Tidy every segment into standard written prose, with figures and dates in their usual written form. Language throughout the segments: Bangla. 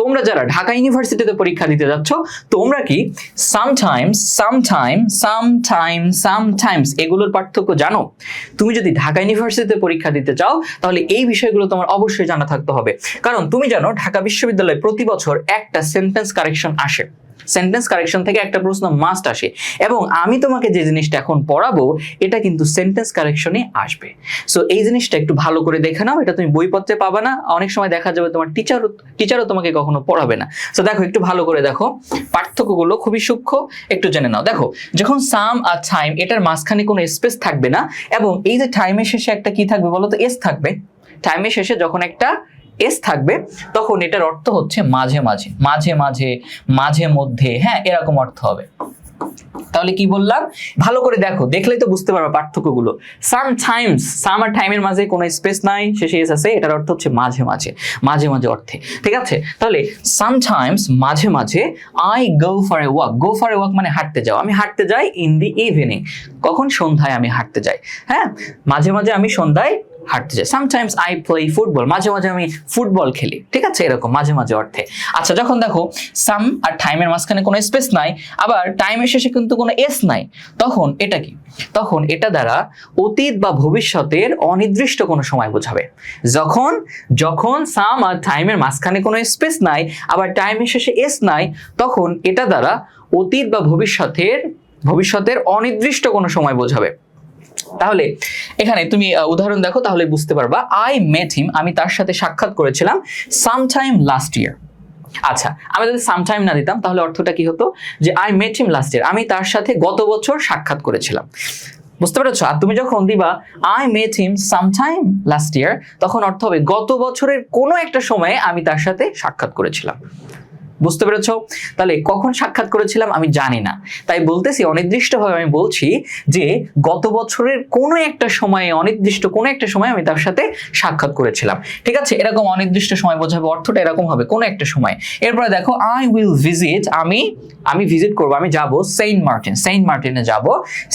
তোমরা যারা ঢাকা ইউনিভার্সিটিতে পরীক্ষা দিতে যাচ্ছ তোমরা কি সামটাইমস এগুলোর পার্থক্য জানো? তুমি যদি ঢাকা ইউনিভার্সিটিতে পরীক্ষা দিতে চাও তাহলে এই বিষয়গুলো তোমার অবশ্যই জানা থাকতে হবে, কারণ তুমি জানো ঢাকা বিশ্ববিদ্যালয়ে প্রতি বছর একটা সেন্টেন্স কারেকশন আসে, সেন্টেন্স কারেকশন থেকে একটা প্রশ্ন মাস্ট আসে, এবং আমি তোমাকে যে জিনিসটা এখন পড়াবো এটা কিন্তু সেন্টেন্স কারেকশনে আসবে। সো এই জিনিসটা একটু ভালো করে দেখে নাও, এটা তুমি বইপত্রে পাবে না, অনেক সময় দেখা যাবে তোমার টিচারও তোমাকে কখনো পড়াবে না। সো দেখো একটু ভালো করে দেখো, পার্থক্যগুলো খুবই সূক্ষ্ম, একটু জেনে নাও। দেখো যখন সাম আর টাইম এটার মাঝখানে কোনো স্পেস থাকবে না, এবং এই যে টাইমের শেষে একটা কি থাকবে বলো তো, এস থাকবে। টাইমের শেষে যখন একটা এস থাকবে তখন এটার অর্থ হচ্ছে মাঝে মাঝে, মাঝে মাঝে, মাঝে মধ্যে, হ্যাঁ এরকম অর্থ হবে। তাহলে কি বললাম ভালো করে দেখো, দেখলেই তো বুঝতে পারবে পার্থক্যগুলো। সামটাইমস, সাম আর টাইমের মাঝে কোনো স্পেস নাই, শেষে এস আছে, এটার অর্থ হচ্ছে মাঝে মাঝে, মাঝে মাঝে অর্থে, ঠিক আছে? তাহলে সামটাইমস মাঝে মাঝে, I go for a walk, go for a walk মানে হাঁটতে যাও, আমি হাঁটতে যাই ইন দি ইভিনিং, কখন? সন্ধ্যায় আমি হাঁটতে যাই, হ্যাঁ মাঝে মাঝে আমি সন্ধ্যায় হাঁটতে যাই। সামটাইমস আই প্লে ফুটবল, মাঝে মাঝে আমি ফুটবল খেলি, ঠিক আছে? এরকম মাঝে মাঝে অর্থে। আচ্ছা যখন দেখো সাম আর টাইমের মাঝখানে কোনো স্পেস নাই, আবার টাইমের শেষে কিন্তু কোনো এস নাই, তখন এটা কি? তখন এটা দ্বারা অতীত বা ভবিষ্যতের অনির্দিষ্ট কোনো সময় বোঝাবে। যখন সাম আর টাইমের মাঝখানে কোনো স্পেস নাই, আবার টাইমের শেষে এস নাই, তখন এটা দ্বারা অতীত বা ভবিষ্যতের অনির্দিষ্ট কোনো সময় বোঝাবে। তাহলে এখানে তুমি উদাহরণ দেখো তাহলে বুঝতে পারবা। আই মেট হিম, আমি তার সাথে সাক্ষাৎ করেছিলাম সামটাইম লাস্ট ইয়ার। আচ্ছা আমি যদি সামটাইম না দিতাম তাহলে অর্থটা কি হতো, যে I met him last year, আমি তার সাথে গত বছর সাক্ষাৎ করেছিলাম। বুঝতে পেরেছো? আর তুমি যখন দিবা I met him sometime last year, তখন অর্থ হবে গত বছরের কোনো একটা সময়ে আমি তার সাথে সাক্ষাৎ করেছিলাম। বুঝতে পেরেছো? তাহলে কখন সাক্ষাৎ করেছিলাম আমি জানি না, তাই বলতেছি অনির্দিষ্টভাবে আমি বলছি যে গত বছরের কোনো একটা সময়ে, অনির্দিষ্ট কোনো একটা সময় আমি তার সাথে সাক্ষাৎ করেছিলাম, ঠিক আছে? এরকম অনির্দিষ্ট সময় বোঝাবে, অর্থটা এরকম হবে কোনো একটা সময়। এরপরে দেখো আই উইল ভিজিট, আমি ভিজিট করবো, আমি যাব সেন্ট মার্টিনে যাব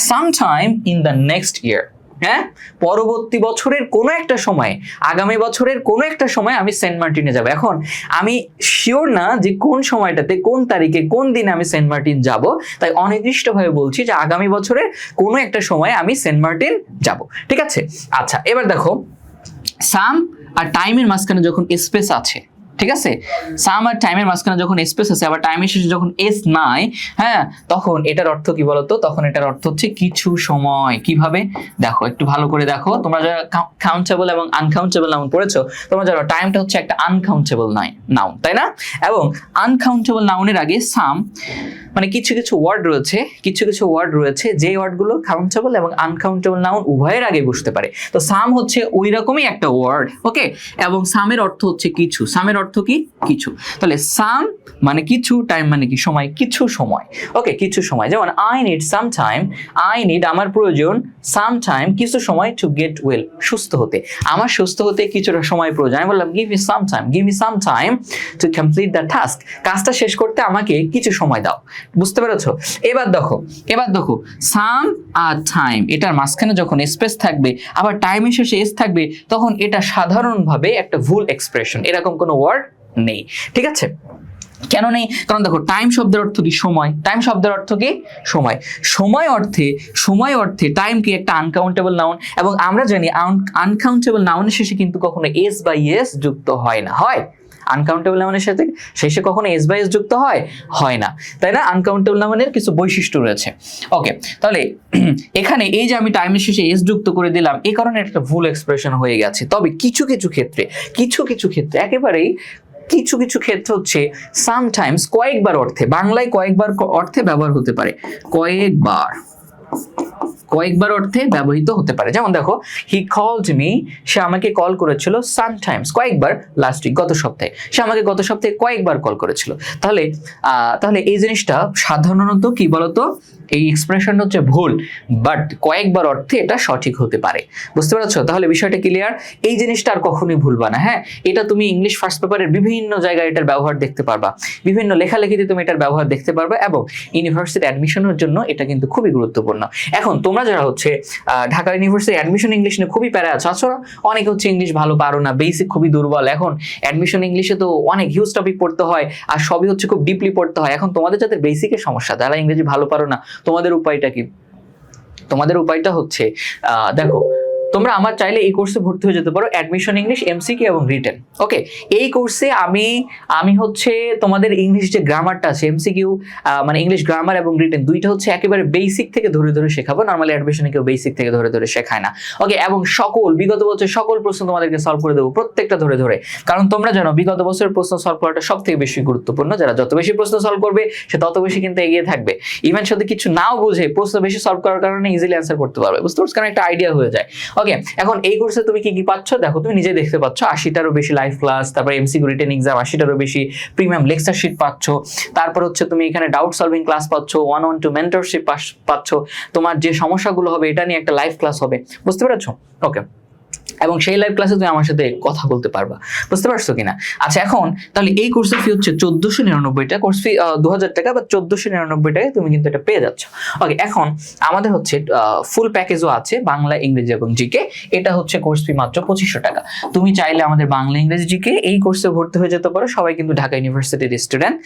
sometime in the next year, হ্যাঁ পরবর্তী বছরের কোনো একটা সময়, আগামী বছরের কোনো একটা সময় আমি সেন্ট মার্টিনে যাব। এখন আমি শিওর না যে কোন সময়টাতে, কোন তারিখে, কোন দিনে আমি সেন্ট মার্টিন যাব, তাই অনির্দিষ্টভাবে বলছি যে আগামী বছরের কোনো একটা সময় আমি সেন্ট মার্টিন যাব, ঠিক আছে? আচ্ছা এবার দেখো সাম আর টাইমের মাঝখানে যখন স্পেস আছে, ঠিক আছে? সাম আর টাইমের মাঝখানে যখন স্পেস আছে, আবার টাইমের শেষে যখন এস নাই, হ্যাঁ তখন এটার অর্থ কি বলতো? তখন এটার অর্থ হচ্ছে কিছু সময়। কিভাবে দেখো একটু ভালো করে দেখো, তোমরা যারা কাউন্টেবল এবং আনকাউন্টেবল নাউন পড়েছো তোমরা জানো টাইমটা হচ্ছে একটা আনকাউন্টেবল নাউন, তাই না? এবং আনকাউন্টেবল নাউনের আগে সাম মানে কিছু কিছু ওয়ার্ড রয়েছে যে ওয়ার্ডগুলো কাউন্টেবল এবং আনকাউন্টেবল নাউন উভয়ের আগে বসতে পারে। তো সাম হচ্ছে ওই রকমই একটা ওয়ার্ড, ওকে? এবং সামের অর্থ হচ্ছে কিছু, সামের অর্থ কি? কিছু। তাহলে সাম মানে কিছু, টাইম মানে কি? সময়, কিছু সময়, ওকে? কিছু সময়। যেমন আই নিড সাম টাইম, আমার প্রয়োজন, সাম টাইম কিছু সময়, টু গেট ওয়েল সুস্থ হতে, আমার সুস্থ হতে কিছুটা সময় প্রয়োজন। আমি বললাম give me some time to complete the task, কাজটা শেষ করতে আমাকে কিছু সময় দাও। বুঝতে পেরেছো? এবার দেখো সাম আর টাইম এটার মাঝখানে যখন স্পেস থাকবে, আবার টাইমের শেষে এস থাকবে, তখন এটা সাধারণভাবে একটা ভুল এক্সপ্রেশন, এরকম কোনো ওয়ার্ড নেই, ঠিক আছে? কেন নেই? কারণ দেখো টাইম শব্দের অর্থ কি? সময়। টাইম শব্দের অর্থ কি? সময়। সময় অর্থে টাইম কি একটা আনকাউন্টেবল নাউন, এবং আমরা জানি আনকাউন্টেবল নাউনের শেষে কিন্তু কখনো এস বা ইএস যুক্ত হয় না, হয়? আনকাউন্টেবল নাউনের সাথে শেষে কখনো এস বা এস যুক্ত হয় না, তাই না? আনকাউন্টেবল নাউনের কিছু বৈশিষ্ট্য রয়েছে, ওকে? তাহলে এখানে এই যে আমি টাইমের শেষে এস যুক্ত করে দিলাম, এই কারণে একটা ভুল এক্সপ্রেশন হয়ে গেছে। তবে কিছু ক্ষেত্রে একেবারেই কিছু ক্ষেত্রে হচ্ছে সামটাইমস কয়েকবার অর্থে, বাংলায় কয়েকবার অর্থে ব্যবহার হতে পারে, কয়েকবার অর্থে ব্যবহৃত হতে পারে। যেমন দেখো হি কলড মি, সে আমাকে কল করেছিল সামটাইমস কয়েকবার, লাস্ট উইক গত সপ্তাহে, সে আমাকে গত সপ্তাহে কয়েকবার কল করেছিল। তাহলে এই জিনিসটা সাধারণত কি বলতো, এই এক্সপ্রেশনটা হচ্ছে ভুল, বাট কয়েকবার অর্থে এটা সঠিক হতে পারে। বুঝতে পারছো? তাহলে বিষয়টা ক্লিয়ার। এই জিনিসটা আর কখনোই ভুলবা না। হ্যাঁ, এটা তুমি ইংলিশ ফার্স্ট পেপারের বিভিন্ন জায়গায় এটার ব্যবহার দেখতে পারবা, বিভিন্ন লেখালেখিতে তুমি এটার ব্যবহার দেখতে পারবা, এবং ইউনিভার্সিটি অ্যাডমিশনের জন্য এটা কিন্তু খুবই গুরুত্বপূর্ণ। এখন তোমরা যারা হচ্ছে ঢাকা ইউনিভার্সিটি অ্যাডমিশন ইংলিশ নিয়ে খুবই প্যারা আছো, আসলে অনেকে হচ্ছে ইংলিশ ভালো পারো না, বেসিক খুবই দুর্বল। এখন অ্যাডমিশন ইংলিশে তো অনেক হিউজ টপিক পড়তে হয়, আর সবই হচ্ছে খুব ডিপলি পড়তে হয়। এখন তোমাদের যাদের বেসিকের সমস্যা, যারা ইংরেজি ভালো পারো না, তোমাদের উপায়টা কি? তোমাদের উপায়টা হচ্ছে দেখো, তোমরা আমার চাইলে এই কোর্সে ভর্তি হয়ে যেতে পারো, অ্যাডমিশন ইংলিশ এমসিকিউ এবং রিটেন। ওকে, এই কোর্সে আমি হচ্ছে তোমাদের ইংলিশ যে গ্রামারটা আছে, এমসিকিউ মানে ইংলিশ গ্রামার এবং রিটেন দুইটা হচ্ছে একেবারে বেসিক থেকে ধরে ধরে শেখাবো। নর্মালি অ্যাডমিশনে কেউ বেসিক থেকে ধরে ধরে শেখায় না। ওকে, এবং বিগত বছর সকল প্রশ্ন তোমাদেরকে সলভ করে দেবো, প্রত্যেকটা ধরে ধরে। কারণ তোমরা জানো বিগত বছরের প্রশ্ন সলভ করাটা সব থেকে বেশি গুরুত্বপূর্ণ। যারা যত বেশি প্রশ্ন সলভ করবে সে তত বেশি কিন্তু এগিয়ে থাকবে। ইভেন সাথে কিছু নাও বুঝে প্রশ্ন বেশি সলভ করার কারণে ইজিলি অ্যান্সার করতে পারবে। বুঝতে পারছো? কারণ একটা আইডিয়া হয়ে যায়। ওকে, এখন এই কোর্সে তুমি কি কি পাচ্ছ দেখো, তুমি নিজে দেখতে পাচ্ছ 80টারও বেশি লাইভ ক্লাস, তারপর এমসিকিউ রিটেন এক্সাম 80টারও বেশি, প্রিমিয়াম লেকচার শিট পাচ্ছ, তারপর হচ্ছে তুমি এখানে ডাউট সলভিং ক্লাস পাচ্ছ, 1-on-2 মেন্টরশিপ পাচ্ছ, তোমার যে সমস্যাগুলো হবে এটা নিয়ে একটা লাইভ ক্লাস হবে। বুঝতে পেরেছো? ওকে, এবং সেই লাইভ ক্লাসে তুমি আমার সাথে কথা বলতে পারবা। বুঝতে পারছো কিনা? আচ্ছা, এখন তাহলে এই কোর্সের ফি হচ্ছে 1499 টাকা, কোর্স ফি 2000 টাকা বা 1499 টাকায় তুমি কিন্তু এটা পেয়ে যাচ্ছ। ওকে, এখন আমাদের হচ্ছে ফুল প্যাকেজও আছে, বাংলা, ইংরেজি এবং জিকে। এটা হচ্ছে কোর্স ফি মাত্র 2500 টাকা। তুমি চাইলে আমাদের বাংলা, ইংরেজি, জিকে এই কোর্সে ভর্তি হয়ে যেতে পারো। সবাই কিন্তু ঢাকা ইউনিভার্সিটির স্টুডেন্ট।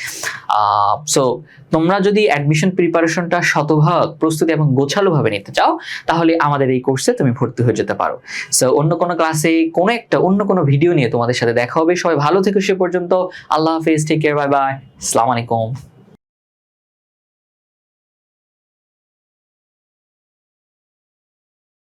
সো তোমরা যদি অ্যাডমিশন প্রিপারেশনটা শতভাগ প্রস্তুতি এবং গোছালোভাবে নিতে চাও, তাহলে আমাদের এই কোর্সে তুমি ভর্তি হয়ে যেতে পারো। সো অন্য কোনো ক্লাসে অন্য কোনো ভিডিও নিয়ে তোমাদের সাথে দেখা হবে। সবাই ভালো থেকো সে পর্যন্ত। আল্লাহ হাফেজ, টেক কেয়ার, বাই বাই, আসসালামু আলাইকুম।